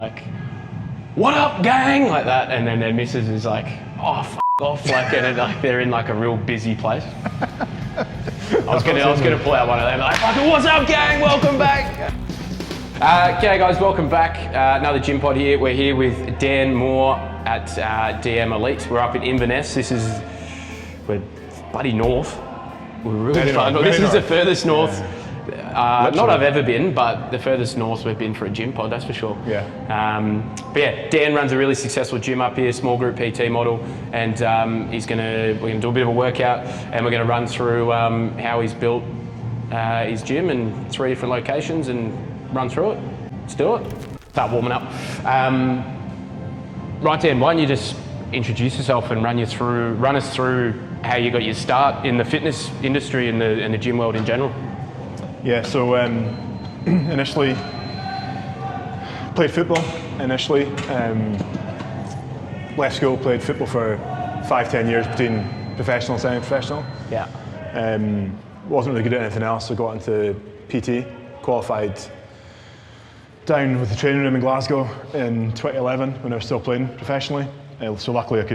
like, what up, gang? Like that, and then their missus is like, oh, f off, like, and like they're in like a real busy place. I was gonna pull out one of them, like, what's up, gang? Welcome back. G'day guys, welcome back. Another gym pod here. We're here with Dan Moore at DM Elite. We're up in Inverness. We're bloody north. We're really fun. This is the furthest north. Yeah. Not I've ever been, but the furthest north we've been for a gym pod, that's for sure. Yeah. But yeah, Dan runs a really successful gym up here, small group PT model, and we're gonna do a bit of a workout, and we're gonna run through how he's built his gym in 3 different locations and run through it. Let's do it. Start warming up. Right, Dan, why don't you just introduce yourself and run us through how you got your start in the fitness industry and the gym world in general. Yeah, so initially played football initially. Left school, played football for 5-10 years between professional and semi-professional. Yeah. Wasn't really good at anything else, so got into PT, qualified down with the training room in Glasgow in 2011 when I was still playing professionally. So luckily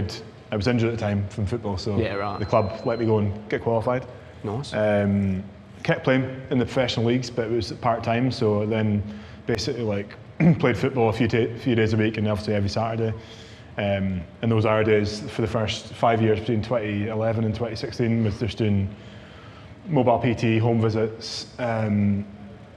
I was injured at the time from football, so yeah, right. The club let me go and get qualified. Nice. Kept playing in the professional leagues, but it was part-time, so then basically like played football a few days a week and obviously every Saturday. And those hour days for the first 5 years between 2011 and 2016 was just doing mobile PT, home visits,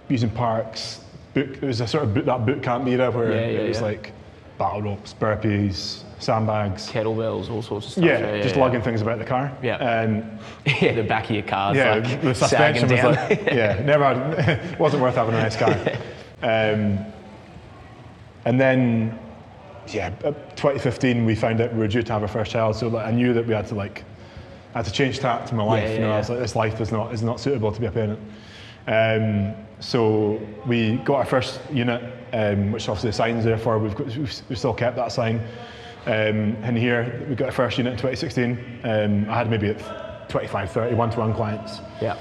using parks. It was a sort of that boot camp era where it was like battle ropes, burpees, sandbags, kettlebells, all sorts of stuff. Yeah, just lugging things about the car. Yeah. Yeah, the back of your car. Yeah, like the suspension was down. like, never had, wasn't worth having a nice car. And then, 2015 we found out we were due to have our first child, so I knew that we had to change tack to my life. I was like, this life is not suitable to be a parent. So we got our first unit, which obviously the sign's there for. We've still kept that sign. And here we got our first unit in 2016. I had maybe 25, 30 one-to-one clients. Yeah.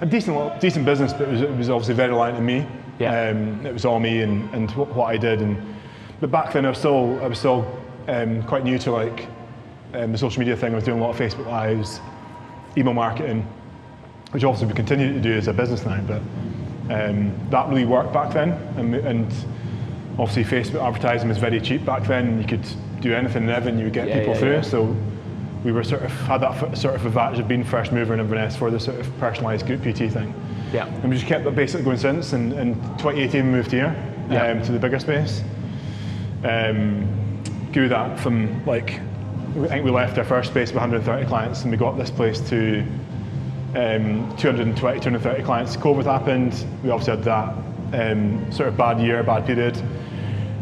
A decent business, but it was obviously very reliant on me. Yeah. It was all me and what I did. But back then I was still quite new to like the social media thing. I was doing a lot of Facebook Lives, email marketing, which obviously we continue to do as a business now. But that really worked back then, and obviously Facebook advertising was very cheap back then. You could do anything and everything, you would get people through. So we were had that sort of advantage of being first mover in Inverness for the sort of personalised group PT thing. Yeah. And we just kept that basically going since. And in 2018 we moved here to the bigger space. Grew that from like, I think we left our first space with 130 clients and we got this place to 220, 230 clients. COVID happened, we obviously had that sort of bad period.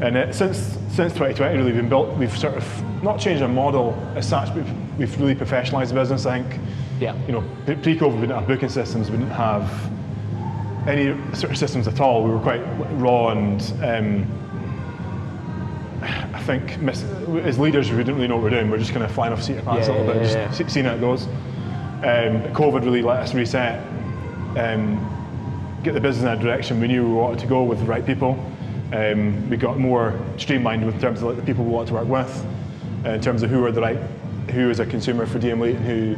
And since 2020 really we've sort of not changed our model as such, but we've really professionalised the business, I think. Yeah. You know, pre-COVID we didn't have booking systems, we didn't have any sort of systems at all. We were quite raw and I think as leaders we didn't really know what we were doing. We're just kind of flying off seat of pants a little bit, just seeing how it goes. COVID really let us reset, get the business in that direction. We knew we wanted to go with the right people. We got more streamlined in terms of like the people we want to work with, in terms of who is a consumer for DM Elite, and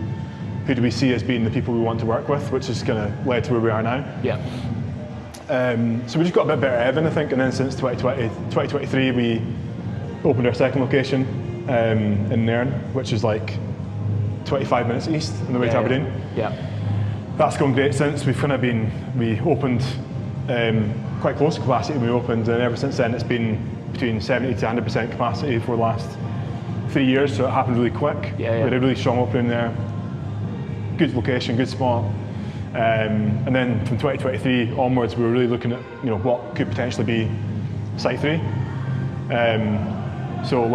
who do we see as being the people we want to work with, which is kind of led to where we are now. Yeah. So we just got a bit better at everything, I think, and then since 2023 we opened our second location in Nairn, which is like 25 minutes east on the way to Aberdeen. Yeah. That's gone great since. We opened quite close to capacity when we opened, and ever since then it's been between 70 to 100% capacity for the last 3 years, so it happened really quick. We had a really strong opening there, good location, good spot. And then from 2023 onwards we were really looking at what could potentially be Site 3. So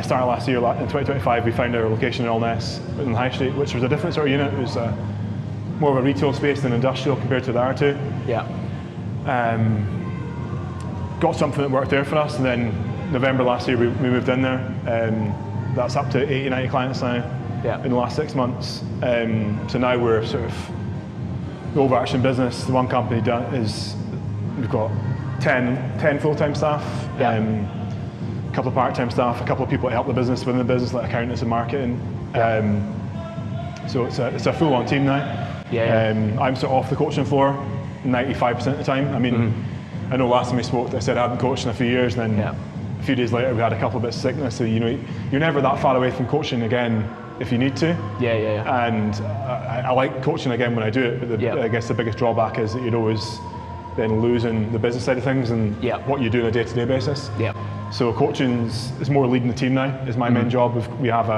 starting last year, in 2025, we found our location in Inverness in the High Street, which was a different sort of unit. It was more of a retail space than industrial compared to the other two. Yeah. Got something that worked there for us, and then November last year we moved in there. That's up to 80, 90 clients now in the last 6 months. So now we're sort of the overarching business. The one company is we've got 10 full-time staff, Yeah. a couple of part-time staff, a couple of people that help the business within the business, like accountants and marketing. So it's a full-on team now. I'm sort of off the coaching floor 95% of the time. I mean, I know last time we spoke, I said I hadn't coached in a few years, and then a few days later we had a couple of bits of sickness. So you're never that far away from coaching again if you need to. And I like coaching again when I do it, but I guess the biggest drawback is that you're always then losing the business side of things and what you do on a day-to-day basis. So coaching is more leading the team now, is my main job. We have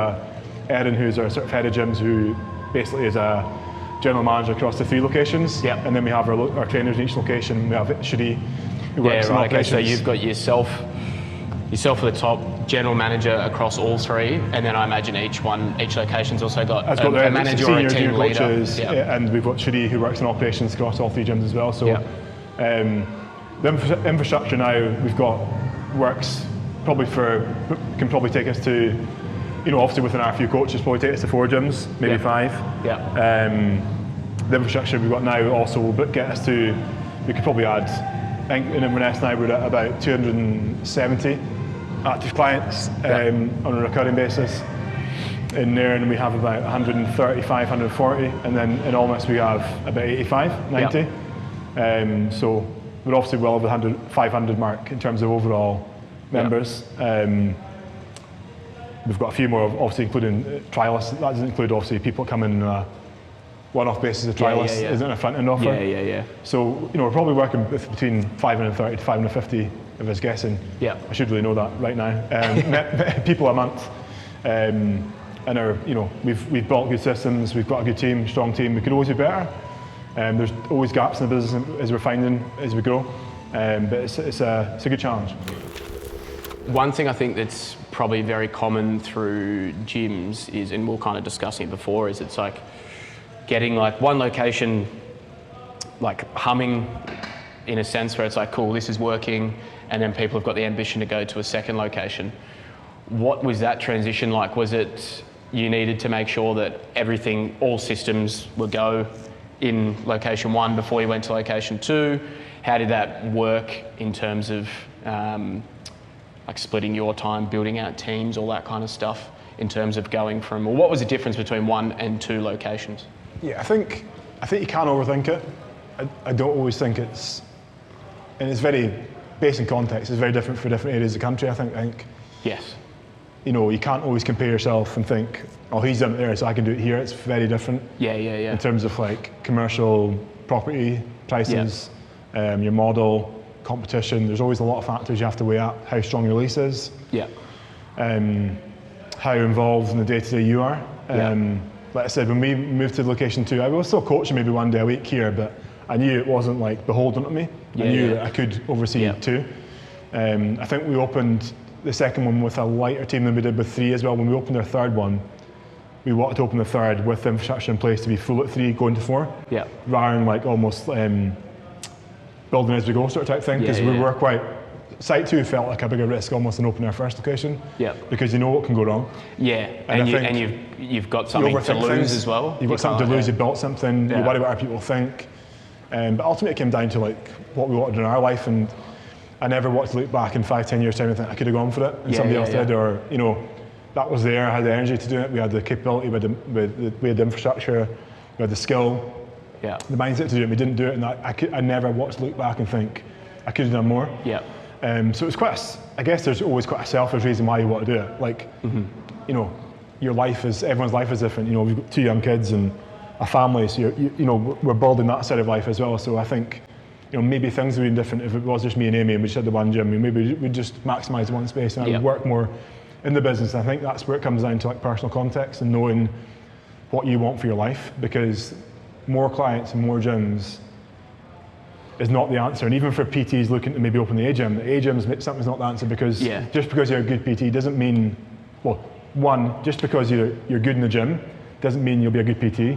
Erin, who's our sort of head of gyms, who basically is a general manager across the 3 locations. And then we have our trainers in each location. We have Shadi, who works in operations. Okay, so you've got yourself at the top, general manager across all 3, and then I imagine each location's also got a manager or a team leader. Coaches, and we've got Shadi, who works in operations across all 3 gyms as well. So the infrastructure now we've got works can probably take us to, obviously within our few coaches, probably take us to 4 gyms, maybe 5. The infrastructure we've got now also will get us to, we could probably add, I think in Inverness now we're at about 270 active clients on a recurring basis. In Nairn we have about 135, 140, and then in Inverness we have about 85, 90. So we're obviously well over the 500 mark in terms of overall members. We've got a few more, obviously, including trialists. That doesn't include, obviously, people coming on a one-off basis of trialists, isn't a front-end offer. So, we're probably working with between 530 to 550, if I was guessing. I should really know that right now. People a month. And we've built good systems, we've got a good team, strong team. We could always be better. There's always gaps in the business as we're finding as we grow. But it's a good challenge. One thing I think that's probably very common through gyms is, and we were kind of discussing it before, is it's like getting like one location like humming in a sense where it's like, cool, this is working, and then people have got the ambition to go to a second location. What was that transition like? Was it you needed to make sure that all systems were go in location 1 before you went to location 2? How did that work in terms of like splitting your time, building out teams, all that kind of stuff, in terms of going from, or what was the difference between 1 and 2 locations? I think you can overthink it. I don't always think it's very, based in context, it's very different for different areas of the country, I think. Yes. You can't always compare yourself and think, oh, he's done it there, so I can do it here. It's very different. In terms of like commercial property prices, your model, competition. There's always a lot of factors you have to weigh up. How strong your lease is. How involved in the day-to-day you are. Like I said, when we moved to location 2, I was still coaching maybe 1 day a week here, but I knew it wasn't like beholden to me. I knew that I could oversee 2. I think we opened the second one with a lighter team than we did with 3 as well. When we opened our third one, we wanted to open the third with the infrastructure in place to be full at 3, going to 4. Rather than like almost building as we go sort of type thing, because we were quite, site 2 felt like a bigger risk almost than opening our first location, because you know what can go wrong. And you've got something to lose things, as well. You've got something to lose, you built something, you worry about how people think. But ultimately it came down to like what we wanted in our life, and I never want to look back in 5-10 years time and think I could have gone for it and somebody else did, or that was there, I had the energy to do it, we had the capability, we had the infrastructure, we had the skill, the mindset to do it, we didn't do it, and I never want to look back and think I could have done more. So it was quite I guess there's always quite a selfish reason why you want to do it. Like, your life everyone's life is different. We've got 2 young kids and a family, so we're building that side of life as well. So I think, maybe things would be different if it was just me and Amy and we just had the 1 gym. Maybe we'd just maximise one space, and I would work more in the business. I think that's where it comes down to like personal context and knowing what you want for your life, because more clients and more gyms is not the answer. And even for PTs looking to maybe open the A-gym something's not the answer, because just because you're a good PT doesn't mean, just because you're good in the gym doesn't mean you'll be a good PT.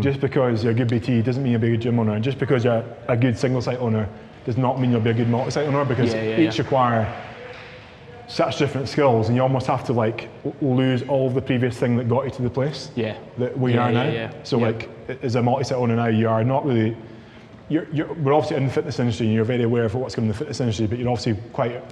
Just because you're a good PT doesn't mean you'll be a good gym owner. And just because you're a good single site owner does not mean you'll be a good multi-site owner, because each require such different skills, and you almost have to like lose all of the previous thing that got you to the place that we are now. So like as a multi-site owner now, you are not really we're obviously in the fitness industry, and you're very aware of what's going on in the fitness industry, but you're obviously quite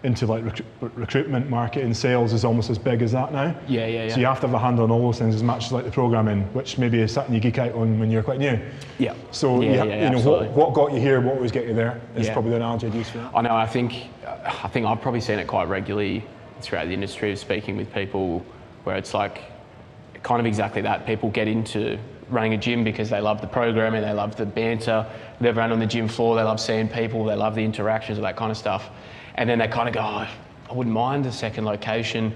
into like recruitment, marketing, sales is almost as big as that now. Yeah. So you have to have a handle on all those things as much as like the programming, which maybe is something you geek out on when you're quite new. Yeah. So you know what got you here, what always get you there is probably the analogy I'd use for that. I know. I think I've probably seen it quite regularly throughout the industry of speaking with people where it's like kind of exactly that. People get into running a gym because they love the programming, they love the banter with everyone on the gym floor, they love seeing people, they love the interactions, all that kind of stuff. And then they kind of go, oh, I wouldn't mind a second location.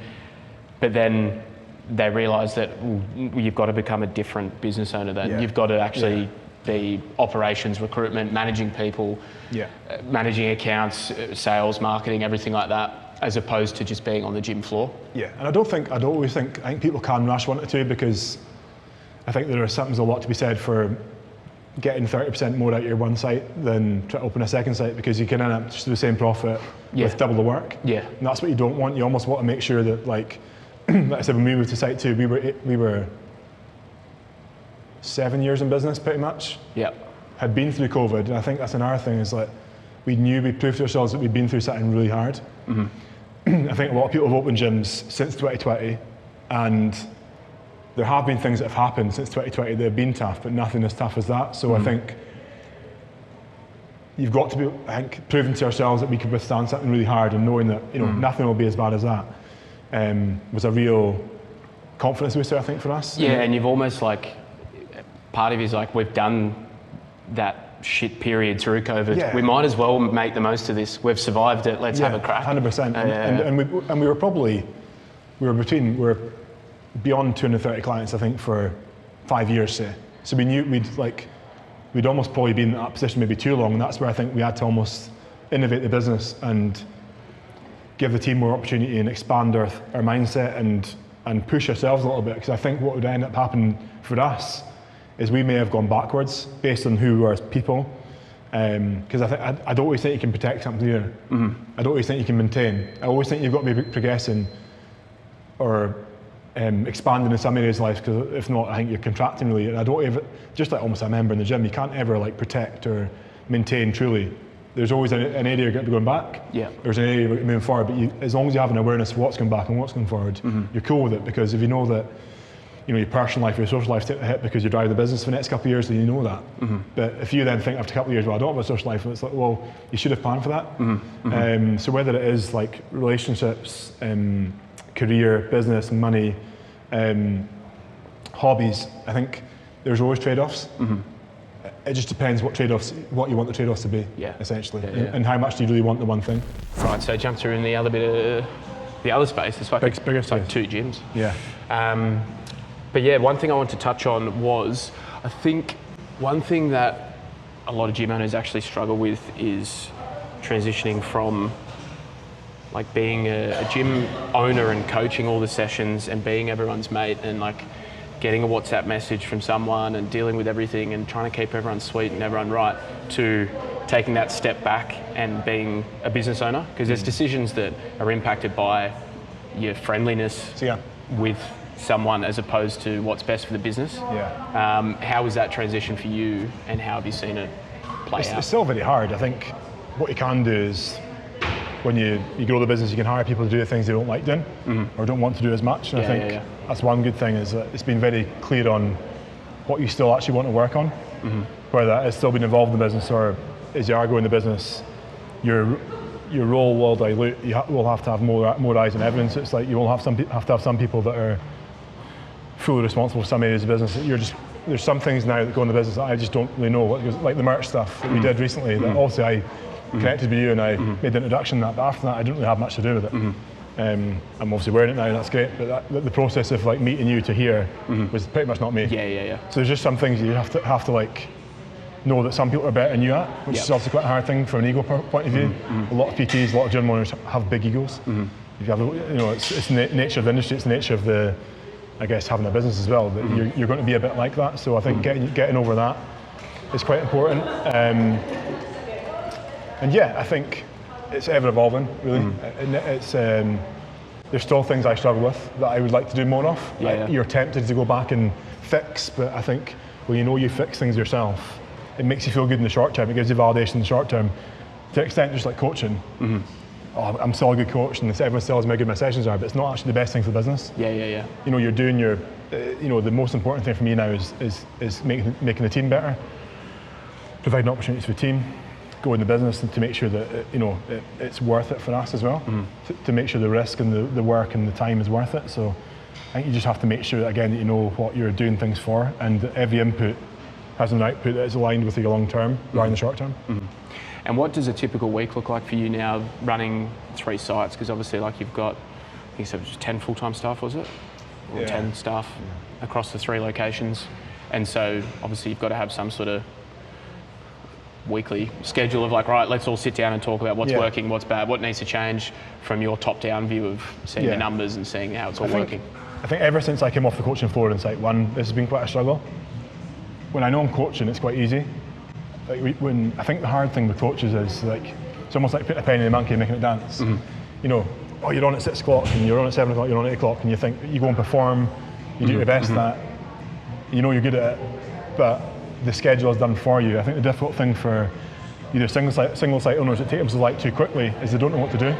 But then they realise that you've got to become a different business owner then. You've got to actually be operations, recruitment, managing people, managing accounts, sales, marketing, everything like that, as opposed to just being on the gym floor. Yeah, and I think people can rush one or two, because I think there's a lot to be said for getting 30% more out of your one site than try to open a second site, because you can end up just do the same profit with double the work. Yeah. And that's what you don't want. You almost want to make sure that, like, like I said, when we moved to site 2, we were 7 years in business pretty much. Yeah. Had been through COVID, and I think that's another thing, is like we proved to ourselves that we'd been through something really hard. Mm-hmm. I think a lot of people have opened gyms since 2020, and there have been things that have happened since 2020 that have been tough, but nothing as tough as that. So I think you've got to be, proving to ourselves that we could withstand something really hard, and knowing that nothing will be as bad as that was a real confidence booster, I think, for us. Yeah, and you've almost like, part of you is like, we've done that shit period through COVID. Yeah. We might as well make the most of this. We've survived it. Let's have a crack. 100%. And we were beyond 230 clients, I think, for 5 years, say. So we knew we'd almost probably been in that position maybe too long, and that's where I think we had to almost innovate the business and give the team more opportunity and expand our mindset and push ourselves a little bit, because I think what would end up happening for us is we may have gone backwards based on who we are as people, because I don't always think you can protect something either. Mm-hmm. I don't always think you can maintain. I always think you've got to be progressing or expanding in some areas of life, because if not, I think you're contracting really. And I don't ever, just like almost a member in the gym, you can't ever like protect or maintain truly. There's always an area you're going to be going back. Yeah. There's an area you're moving forward, but as long as you have an awareness of what's going back and what's going forward, you're cool with it, because if you know that, your personal life, your social life take a hit because you're driving the business for the next couple of years, then you know that. Mm-hmm. But if you then think after a couple of years, well, I don't have a social life, it's like, well, you should have planned for that. Mm-hmm. Mm-hmm. So whether it is like relationships, career, business, money, hobbies, I think there's always trade-offs. Mm-hmm. It just depends what you want the trade-offs to be, essentially, and how much do you really want the one thing. Right, so jump through in the other bit of the other space. It's like it's like 2 gyms. Yeah. But yeah, one thing I want to touch on was, I think one thing that a lot of gym owners actually struggle with is transitioning from like being a gym owner and coaching all the sessions and being everyone's mate and like getting a WhatsApp message from someone and dealing with everything and trying to keep everyone sweet and everyone right, to taking that step back and being a business owner, because there's decisions that are impacted by your friendliness with someone as opposed to what's best for the business. Yeah. How was that transition for you, and how have you seen it play out? It's still very hard. I think what you can do is, when you grow the business, you can hire people to do the things they don't like doing or don't want to do as much. And I think that's one good thing, is that it's been very clear on what you still actually want to work on, whether that is still being involved in the business or as you are growing the business, your role will dilute. You will have to have more eyes and evidence. It's like you will have to have some people that are fully responsible for some areas of business. There's some things now that go in the business that I just don't really know, like the merch stuff that we did recently, that obviously I connected with you and I made the introduction, but after that I didn't really have much to do with it. I'm obviously wearing it now, and that's great, but the process of like meeting you to here was pretty much not me. So there's just some things you have to like know that some people are better than you at, which is also quite a hard thing from an ego point of view. A lot of PTs, a lot of gym owners have big egos. If you have, it's the nature of the industry, it's the nature of the, I guess, having a business as well, that you're going to be a bit like that. So I think getting over that is quite important. And yeah, I think it's ever evolving, really. It's there's still things I struggle with that I would like to do more of. You're tempted to go back and fix, but I think when you know you fix things yourself, it makes you feel good in the short term. It gives you validation in the short term. To an extent, just like coaching. Oh, I'm still a good coach, and everyone still has how good my sessions are, but it's not actually the best thing for the business. Yeah. You know, you're doing your, you know, the most important thing for me now is making the team better, providing opportunities for the team, go in the business, and to make sure that it's worth it for us as well. To make sure the risk and the work and the time is worth it. So I think you just have to make sure that, again, that you know what you're doing things for, and that every input has an output that is aligned with your long term rather than the short term. And what does a typical week look like for you now, running 3 sites? Because obviously, like, you've got, I think you said it was just 10 full-time staff, was it? Or 10 staff across the 3 locations. And so obviously you've got to have some sort of weekly schedule of like, right, let's all sit down and talk about what's working, what's bad, what needs to change from your top-down view of seeing the numbers and seeing how it's all working. I think ever since I came off the coaching floor in Site 1, this has been quite a struggle. When I know I'm coaching, it's quite easy. Like when I think the hard thing with coaches is like, it's almost like putting a penny in a monkey and making it dance. You know, oh, you're on at 6 o'clock and you're on at 7 o'clock, you're on at 8 o'clock, and you think you go and perform, you do your best at, you know you're good at it, but the schedule is done for you. I think the difficult thing for either single site owners that take them to light too quickly is they don't know what to do.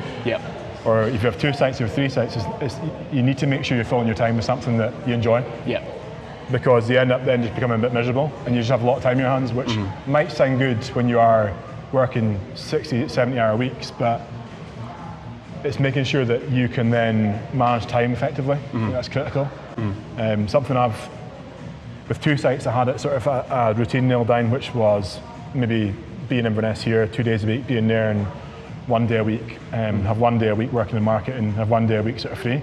Or if you have 2 sites or 3 sites, you need to make sure you're filling your time with something that you enjoy. Because you end up then just becoming a bit miserable, and you just have a lot of time in your hands, which might sound good when you are working 60, 70-hour weeks, but it's making sure that you can then manage time effectively. I think that's critical. Something with 2 sites, I had it sort of a routine nailed down, which was maybe be in Inverness here 2 days a week, being there, and 1 day a week, have 1 day a week working in marketing, have 1 day a week sort of free,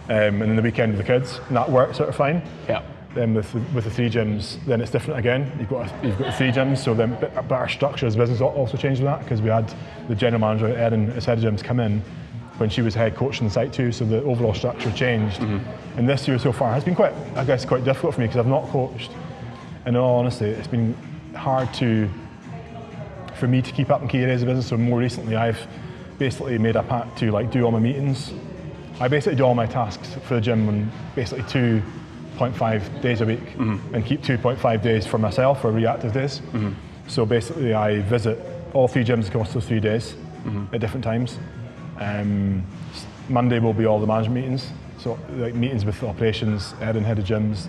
and then the weekend with the kids, and that worked sort of fine. Then with the 3 gyms, then it's different again. You've got the 3 gyms, so then but our structure as a business also changed with that, because we had the general manager, Erin, as head of gyms, come in when she was head coach in the site too, so the overall structure changed. And this year so far has been quite difficult for me, because I've not coached. And in all honesty, it's been hard for me to keep up in key areas of business. So more recently, I've basically made a pact to like do all my meetings. I basically do all my tasks for the gym on basically 2.5 days a week, and keep 2.5 days for myself for reactive days. So basically I visit all 3 gyms across those 3 days at different times. Monday will be all the management meetings, so like meetings with operations, head of gyms,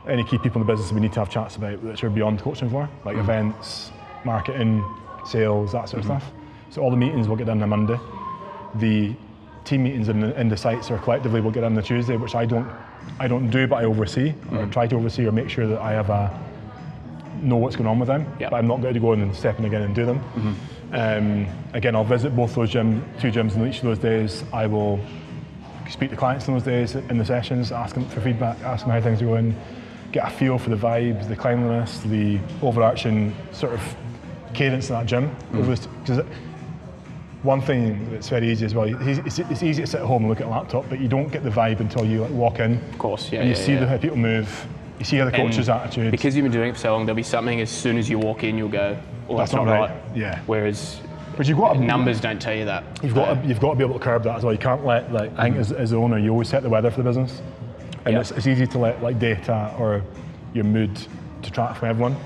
any key people in the business we need to have chats about, which are beyond coaching for, like events, marketing, sales, that sort of stuff. So all the meetings will get done on Monday. The team meetings in the sites or collectively will get done on the Tuesday, which I don't do, but I oversee, or try to oversee, or make sure that I have know what's going on with them. But I'm not going to go in and step in again and do them. Again, I'll visit both those 2 gyms in each of those days. I will speak to clients in those days in the sessions, ask them for feedback, ask them how things are going, get a feel for the vibes, the cleanliness, the overarching sort of cadence in that gym. Because one thing that's very easy as well, it's easy to sit at home and look at a laptop, but you don't get the vibe until you like walk in. Of course, and you see how people move, you see how the coach's attitude. Because you've been doing it for so long, there'll be something as soon as you walk in, you'll go, oh, that's not right. Whereas but you've got numbers don't tell you that. You've got to be able to curb that as well. You can't let, like, I think as the owner, you always set the weather for the business. And it's easy to let like data or your mood detract from everyone.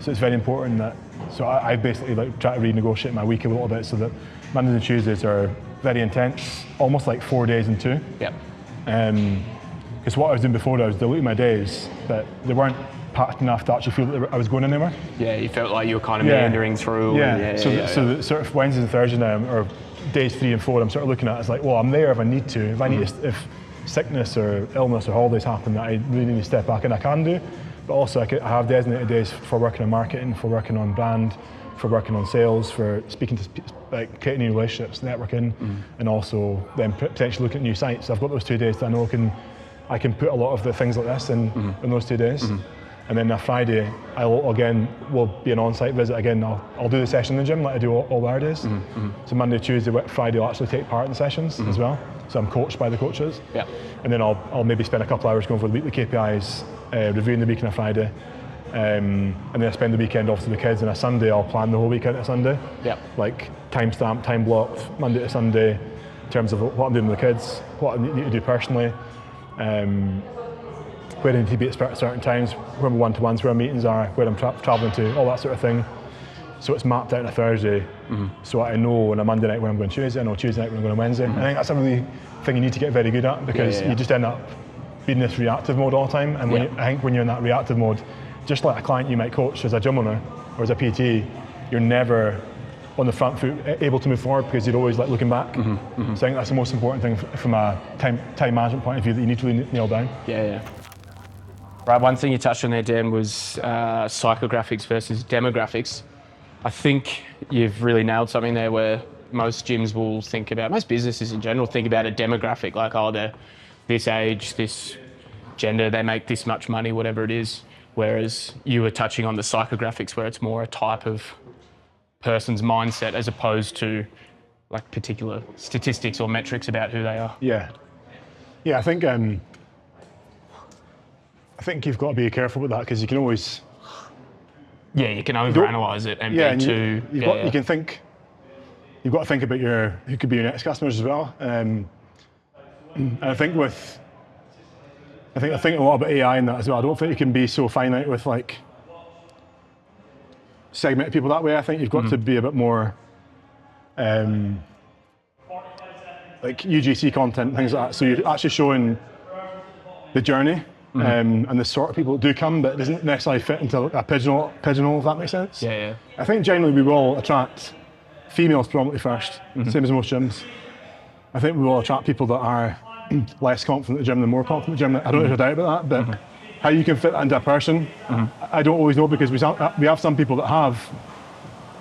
So it's very important that, so I basically like try to renegotiate my week a little bit, so that Mondays and Tuesdays are very intense, almost like 4 days in 2. Because what I was doing before, I was diluting my days, but they weren't packed enough to actually feel that I was going anywhere. You felt like you were kind of meandering through. So the sort of Wednesdays and Thursdays now, or days 3 and 4, I'm sort of looking at, it's like, well, I'm there if I need to. If I need to, if sickness or illness or holidays happen that I really need to step back, and I can do. But also I have designated days for working on marketing, for working on brand, for working on sales, for speaking to, like, creating new relationships, networking, and also then potentially looking at new sites. So I've got those 2 days that I know I can put a lot of the things like this in those 2 days. And then a Friday, will be an on-site visit again. I'll do the session in the gym like I do all the other days. So Monday, Tuesday, Friday, I'll actually take part in the sessions as well. So I'm coached by the coaches. And then I'll maybe spend a couple hours going for the weekly KPIs, reviewing the week on a Friday. And then I spend the weekend off to the kids, and a Sunday I'll plan the whole weekend on a Sunday. Like timestamp, time blocked, Monday to Sunday, in terms of what I'm doing with the kids, what I need to do personally. where I need to be at certain times, where my one-to-ones, where my meetings are, where I'm travelling to, all that sort of thing. So it's mapped out on a Thursday, so I know on a Monday night when I'm going Tuesday, I know Tuesday night when I'm going Wednesday. I think that's a really thing you need to get very good at, because you just end up being in this reactive mode all the time. And I think when you're in that reactive mode, just like a client you might coach as a gym owner or as a PT, you're never on the front foot able to move forward, because you're always like looking back. So I think that's the most important thing from a time management point of view that you need to really nail down. Right, one thing you touched on there, Dan, was psychographics versus demographics. I think you've really nailed something there, where most gyms will think about, most businesses in general think about a demographic, like, oh, they're this age, this gender, they make this much money, whatever it is. Whereas you were touching on the psychographics, where it's more a type of person's mindset as opposed to like particular statistics or metrics about who they are. Yeah, I think you've got to be careful with that, because you can always. Yeah, you can overanalyze it and be too. You can think. You've got to think about who could be your next customers as well. And I think I think a lot about AI in that as well. I don't think you can be so finite with like segment people that way. I think you've got to be a bit more like UGC content, things like that. So you're actually showing the journey. And the sort of people that do come, but it doesn't necessarily fit into a pigeonhole, if that makes sense. I think generally we will attract females predominantly first, same as most gyms. I think we will attract people that are less confident at the gym than more confident at the gym. I don't have a doubt about that, but how you can fit that into a person, I don't always know, because we have some people that have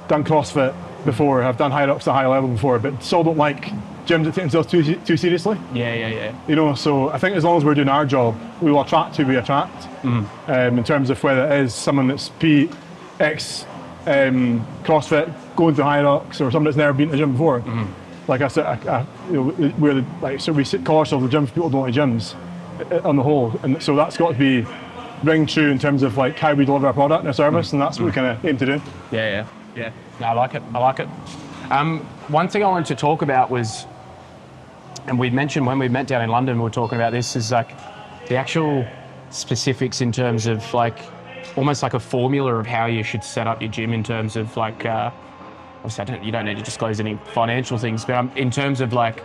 done CrossFit before, have done high rocks at a high level before, but still don't like gyms that take themselves too seriously. You know, so I think as long as we're doing our job, we will attract who we attract. In terms of whether it is someone that's CrossFit, going to high rocks, or someone that's never been to the gym before. Like I said, we call ourselves the gym for people who don't like gyms on the whole, and so that's got to be ring true in terms of like how we deliver our product and our service, and that's what we kind of aim to do. No, I like it. One thing I wanted to talk about was, and we mentioned when we met down in London, we were talking about this, is like the actual specifics in terms of like almost like a formula of how you should set up your gym in terms of like, obviously you don't need to disclose any financial things, but in terms of like,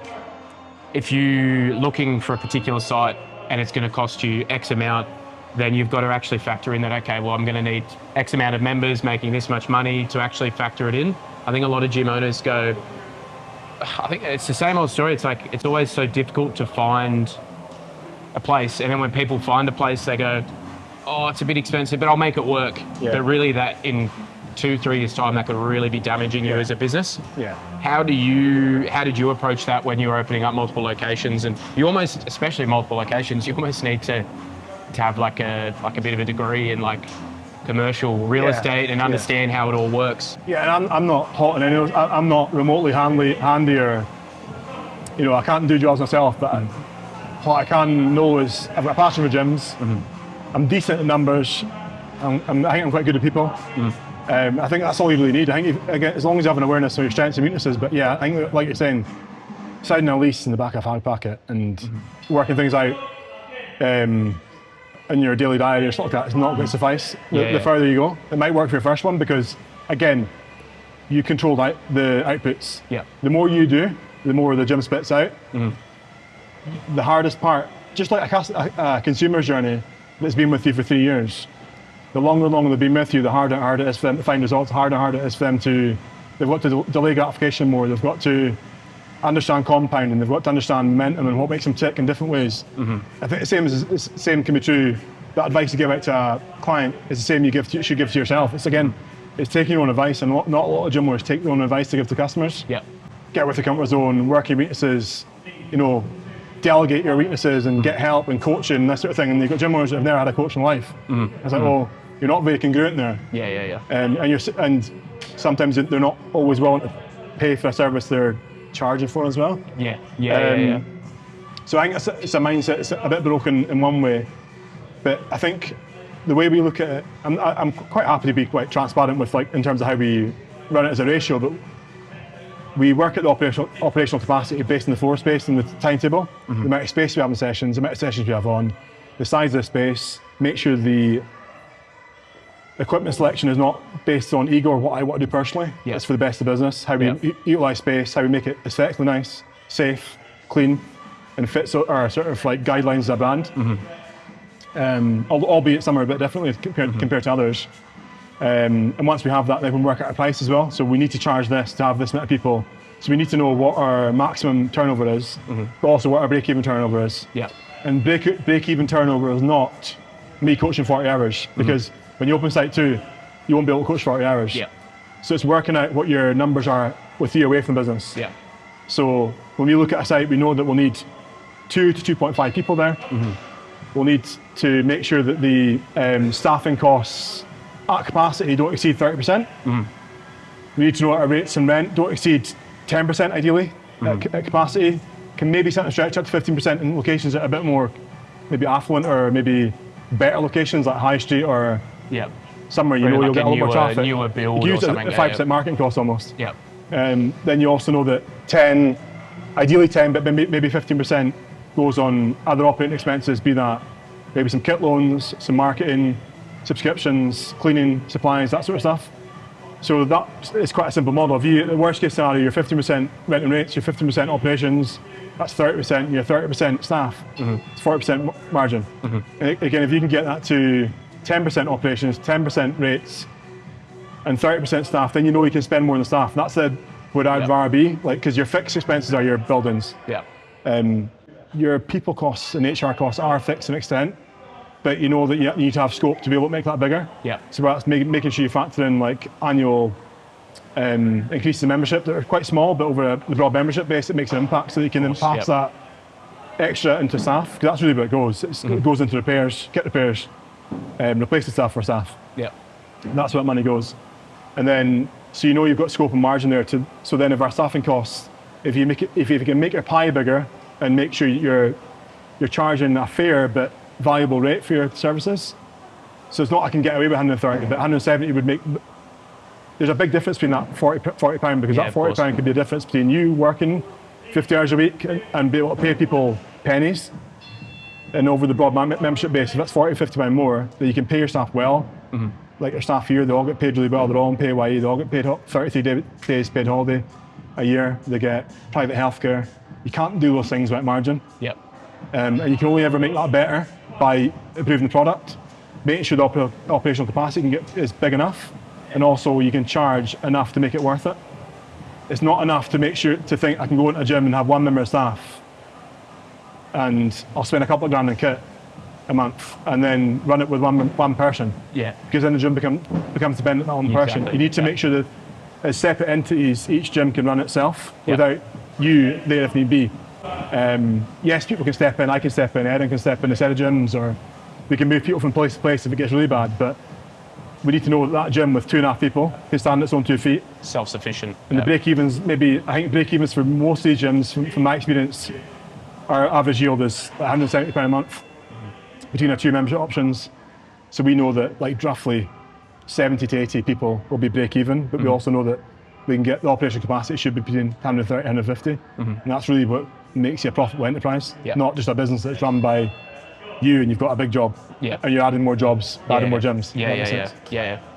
if you're looking for a particular site and it's going to cost you X amount, then you've got to actually factor in that, okay, well, I'm going to need X amount of members making this much money to actually factor it in. I think a lot of gym owners go, I think it's the same old story. It's like, it's always so difficult to find a place. And then when people find a place, they go, oh, it's a bit expensive, but I'll make it work. But really that in 2-3 years time, that could really be damaging you as a business. How did you approach that when you were opening up multiple locations? And you almost, especially multiple locations, you almost need to have like a bit of a degree in like commercial real estate and understand how it all works. And I'm not hot on any of those. I'm not remotely handy, or, you know, I can't do jobs myself, but what I can know is I've got a passion for gyms. I'm decent at numbers. I think I'm quite good at people. I think that's all you really need. I think again, as long as you have an awareness of your strengths and weaknesses. But yeah, I think like you're saying, signing a lease in the back of a fag packet and working things out in your daily diet or stuff like that is not going to suffice. The further you go, it might work for your first one because, again, you control the outputs. The more you do, the more the gym spits out. The hardest part, just like a consumer's journey that's been with you for 3 years, the longer they've been with you, the harder it is for them to find results, the harder it is for them they've got to delay gratification more, they've got to understand compounding, they've got to understand momentum and what makes them tick in different ways. I think the same can be true. That advice you give out to a client is the same you should give to yourself. It's taking your own advice, and not a lot of gym owners take their own advice to give to customers. Get with the comfort zone, work your weaknesses, you know, delegate your weaknesses and get help and coaching and that sort of thing. And you've got gym owners that have never had a coach in life. It's like, well, you're not very congruent there. And sometimes they're not always willing to pay for a service they're charging for as well. So I think it's a mindset. It's a bit broken in one way, but I think the way we look at it, I'm quite happy to be quite transparent with, like, in terms of how we run it as a ratio. But we work at the operational capacity based on the floor space and the timetable, the amount of space we have in sessions, the amount of sessions we have on, the size of the space, make sure the equipment selection is not based on ego or what I want to do personally. Yeah. It's for the best of business, how we utilise space, how we make it aesthetically nice, safe, clean, and fits our sort of like guidelines as a brand. Albeit some are a bit differently compared to others. And once we have that, then we work out a price as well. So we need to charge this to have this many people. So we need to know what our maximum turnover is, but also what our break-even turnover is. Yeah. And break-even turnover is not me coaching 40 hours, because when you open site 2, you won't be able to coach 40 hours. Yeah. So it's working out what your numbers are with you away from the business. Yeah. So when we look at a site, we know that we'll need 2 to 2.5 people there. We'll need to make sure that the staffing costs at capacity don't exceed 30%. We need to know what our rates and rent don't exceed 10% ideally at capacity. Can maybe stretch up to 15% in locations that are a bit more maybe affluent or maybe better locations like High Street or somewhere you know like you'll get a lot more traffic. Newer build Use or something. it at 5% marketing cost almost. Yeah. Then you also know that 10, ideally 10, but maybe 15% goes on other operating expenses, be that maybe some kit loans, some marketing, subscriptions, cleaning, supplies, that sort of stuff. So that is quite a simple model. If you, the worst case scenario, you're 15% rent and rates, you're 15% operations, that's 30%, you're 30% staff, it's 40% margin. And again, if you can get that to 10% operations, 10% rates, and 30% staff, then you know you can spend more on the staff. That's where I'd rather be, like, because your fixed expenses are your buildings. Your people costs and HR costs are fixed to an extent, but you know that you need to have scope to be able to make that bigger. So that's making sure you factor in like annual increases in membership that are quite small, but over the broad membership base, it makes an impact so that you can then pass that extra into staff, because that's really where it goes. It goes into repairs, kit repairs, replace the staff for staff. That's where that money goes. And then, so you know you've got scope and margin there so then if our staffing costs, if you can make your pie bigger and make sure you're charging a fair but valuable rate for your services. So it's not I can get away with 130, but 170 would make, there's a big difference between that 40 pound, because that 40 pound could be a difference between you working 50 hours a week and be able to pay people pennies, and over the broad membership base, if that's 40, 50 pound more, then you can pay your staff well. Like your staff here, they all get paid really well, they're all on PAYE, they all get paid 33 days paid holiday a year, they get private healthcare. You can't do those things without margin. And you can only ever make that better by improving the product, making sure the operational capacity is big enough, and also you can charge enough to make it worth it. It's not enough to think I can go into a gym and have one member of staff and I'll spend a couple of grand in kit a month and then run it with one person. Because then the gym becomes dependent on one person. You need to make sure that as separate entities, each gym can run itself without you there if need be. Yes, people can step in, I can step in, Erin can step in a set of gyms, or we can move people from place to place if it gets really bad, but we need to know that gym with 2.5 people can stand on its own 2 feet. Self-sufficient. And the break-evens, I think break-evens for most of these gyms, from my experience, our average yield is £170 a month between our 2 membership options. So we know that like roughly 70 to 80 people will be break-even, but we also know that we can get the operational capacity should be between 130 and 150. And that's really what makes you a profitable enterprise, not just a business that's run by you and you've got a big job and you're adding more jobs, adding more gyms.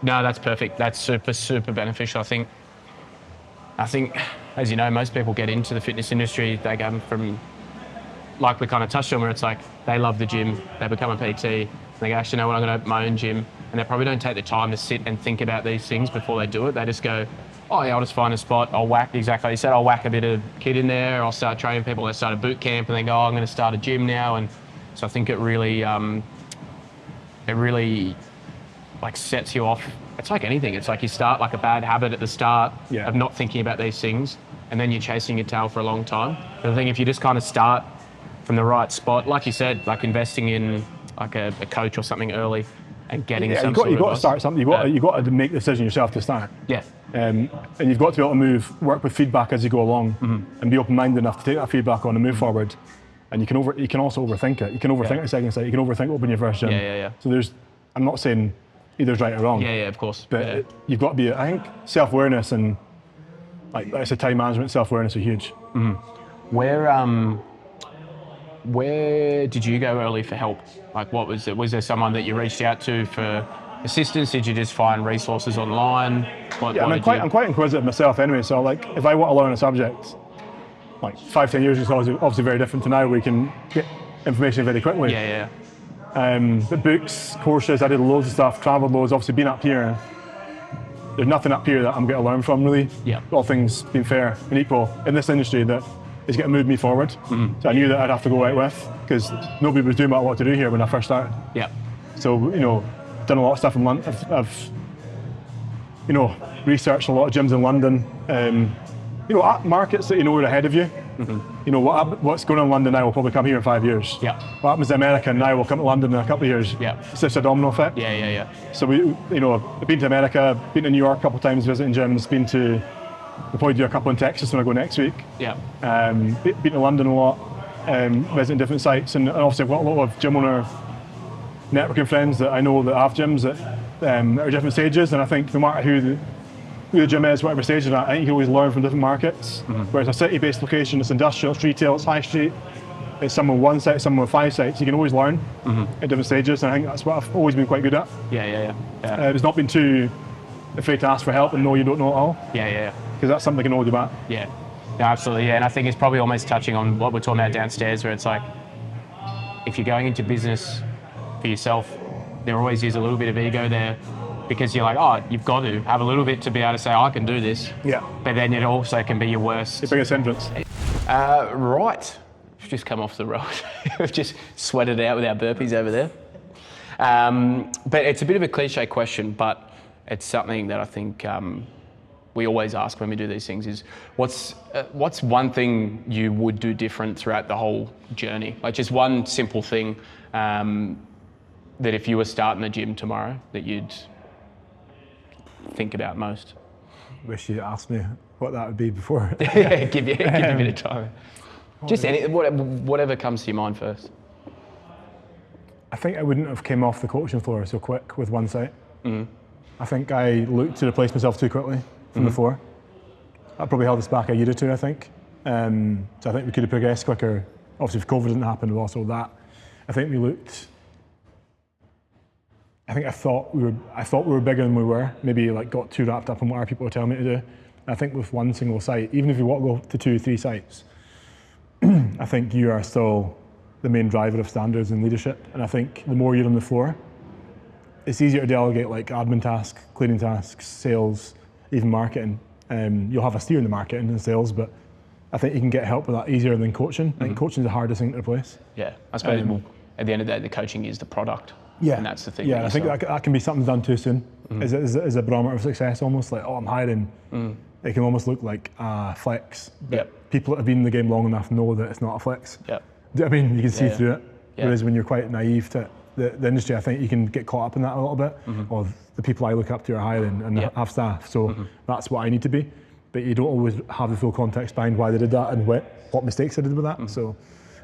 No, that's perfect. That's super beneficial. I think, as you know, most people get into the fitness industry, they come from, like we kind of touched on, where it's like they love the gym, they become a PT, and they go, actually, no, I'm going to open my own gym, and they probably don't take the time to sit and think about these things before they do it. They just go, oh yeah, I'll just find a spot, I'll whack, exactly like you said, I'll whack a bit of kit in there, I'll start training people, let's start a boot camp, and then go, oh, I'm going to start a gym now. And so I think it really like sets you off. It's like anything. It's like you start like a bad habit at the start of not thinking about these things, and then you're chasing your tail for a long time. But I think if you just kind of start from the right spot, like you said, like investing in like a coach or something early and getting some sort of you've got to start something. You've got to make the decision yourself to start. And you've got to be able to work with feedback as you go along, and be open-minded enough to take that feedback on and move forward. And you can also overthink it. You can overthink the second site. You can overthink opening your first gym. So I'm not saying either's right or wrong. Of course. But you've got to be, I think, self-awareness and like I said, time management, self-awareness are huge. Where Where did you go early for help? Like, what was it? Was there someone that you reached out to for assistance? Did you just find resources online? Yeah, I'm quite inquisitive myself anyway. So like, if I want to learn a subject, like 5-10 years ago, it's obviously very different to now. We can get information very quickly. Yeah. The books, courses, I did loads of stuff, travelled loads. Obviously, been up here, there's nothing up here that I'm going to learn from really. Yeah. All things being fair and equal in this industry that is going to move me forward. So I knew that I'd have to go out with, because nobody was doing what I wanted to do here when I first started. Yeah. So, done a lot of stuff in London. I've researched a lot of gyms in London. Markets that are ahead of you. What's going on in London now will probably come here in 5 years. Yeah. What happens in America now will come to London in a couple of years. Yeah. It's just a domino effect. Yeah. So I've been to America, been to New York a couple of times visiting gyms, we'll probably do a couple in Texas when I go next week. Yeah. Been to London a lot, visiting different sites, and obviously I've got a lot of gym owner networking friends that I know that have gyms that are different stages, and I think no matter who the gym is, whatever stage you're at, I think you can always learn from different markets. Where it's a city-based location, it's industrial, it's retail, it's high street, it's someone with one site, someone with 5 sites, you can always learn at different stages, and I think that's what I've always been quite good at. Yeah. It's not been too afraid to ask for help and know you don't know it all. Yeah. Because that's something I can hold you back. Yeah. No, absolutely. Yeah, and I think it's probably almost touching on what we're talking about downstairs, where it's like, if you're going into business for yourself, there always is a little bit of ego there, because you're like, oh, you've got to have a little bit to be able to say, I can do this. Yeah. But then it also can be your worst. Your biggest hindrance. Right. We've just come off the road. We've just sweated out with our burpees over there. But it's a bit of a cliche question, but it's something that I think we always ask when we do these things is, what's one thing you would do different throughout the whole journey? Like just one simple thing that if you were starting the gym tomorrow that you'd think about most? Wish you'd asked me what that would be before. Yeah, give you a bit of time. Just whatever comes to your mind first. I think I wouldn't have came off the coaching floor so quick with one site. I think I looked to replace myself too quickly from before. That probably held us back a year or two, I think. So I think we could have progressed quicker. Obviously, if COVID didn't happen, but also that. I think we looked. I thought we were bigger than we were. Maybe like got too wrapped up in what our people were telling me to do. I think with one single site, even if you want to go to 2 or 3 sites, I think you are still the main driver of standards and leadership. And I think the more you're on the floor, it's easier to delegate like admin tasks, cleaning tasks, sales, even marketing. You'll have a steer in the marketing and sales, but I think you can get help with that easier than coaching. I think coaching is the hardest thing to replace. Yeah, I suppose at the end of the day, the coaching is the product. Yeah, and that's the thing. Yeah, I think that can be something done too soon. Is a barometer of success almost like, oh, I'm hiring. It can almost look like a flex. But people that have been in the game long enough know that it's not a flex. Yep. Do you know what I mean? You can see through it. Yeah. Whereas when you're quite naive to the industry, I think you can get caught up in that a little bit. Or the people I look up to are hiring and have staff. So that's what I need to be. But you don't always have the full context behind why they did that and what mistakes they did with that. So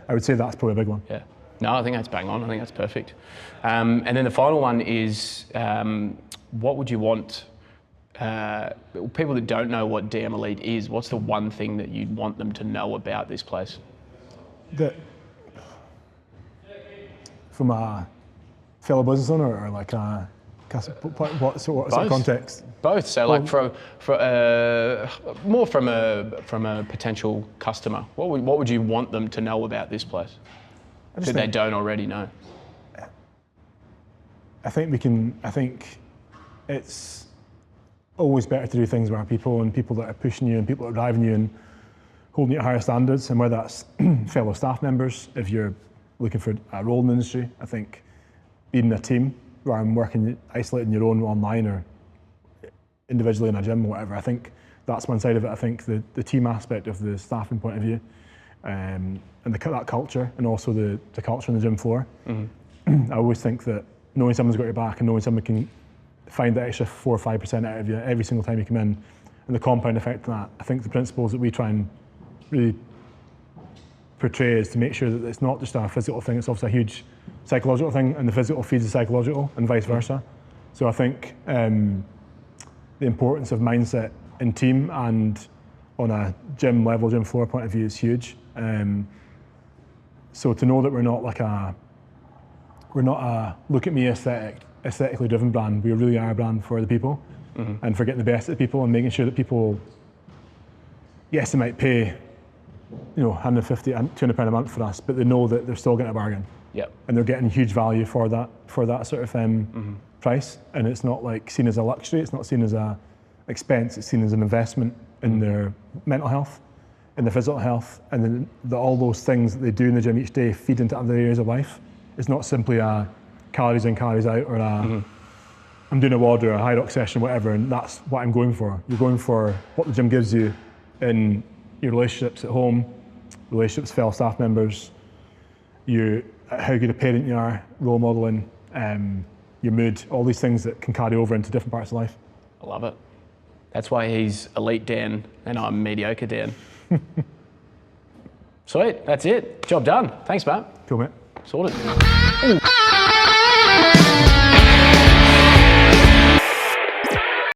I would say that's probably a big one. Yeah. No, I think that's bang on. I think that's perfect. And then the final one is, what would you want people that don't know what DM Elite is? What's the one thing that you'd want them to know about this place? That from a fellow business owner or like what sort of context? Both. So like more from a potential customer. What would you want them to know about this place that they don't already know? I think it's always better to do things with our people and people that are pushing you and people that are driving you and holding you to higher standards, and whether that's fellow staff members, if you're looking for a role in the industry. I think being a team rather than working isolating your own online or individually in a gym or whatever, I think that's one side of it. I think the team aspect of the staffing point of view and that culture, and also the culture on the gym floor. I always think that knowing someone's got your back and knowing someone can find that extra 4 or 5% out of you every single time you come in, and the compound effect of that. I think the principles that we try and really portray is to make sure that it's not just a physical thing, it's also a huge psychological thing, and the physical feeds the psychological and vice versa. So I think the importance of mindset in team and on a gym level, gym floor point of view is huge. So to know that we're not a look at me aesthetically driven brand. We really are a brand for the people, and for getting the best of the people and making sure that people, yes, they might pay, 150 and £200 a month for us, but they know that they're still getting a bargain. Yep. And they're getting huge value for that sort of price. And it's not like seen as a luxury. It's not seen as a expense. It's seen as an investment in their mental health, in their physical health, and then all those things that they do in the gym each day feed into other areas of life. It's not simply a calories in, calories out, or I'm doing a WOD or a high rock session, whatever, and that's what I'm going for. You're going for what the gym gives you in your relationships at home, relationships with fellow staff members, how good a parent you are, role modeling, your mood, all these things that can carry over into different parts of life. I love it. That's why he's elite Dan and I'm mediocre Dan. Sweet, that's it. Job done. Thanks, mate. Cool, mate. Sorted. Ooh.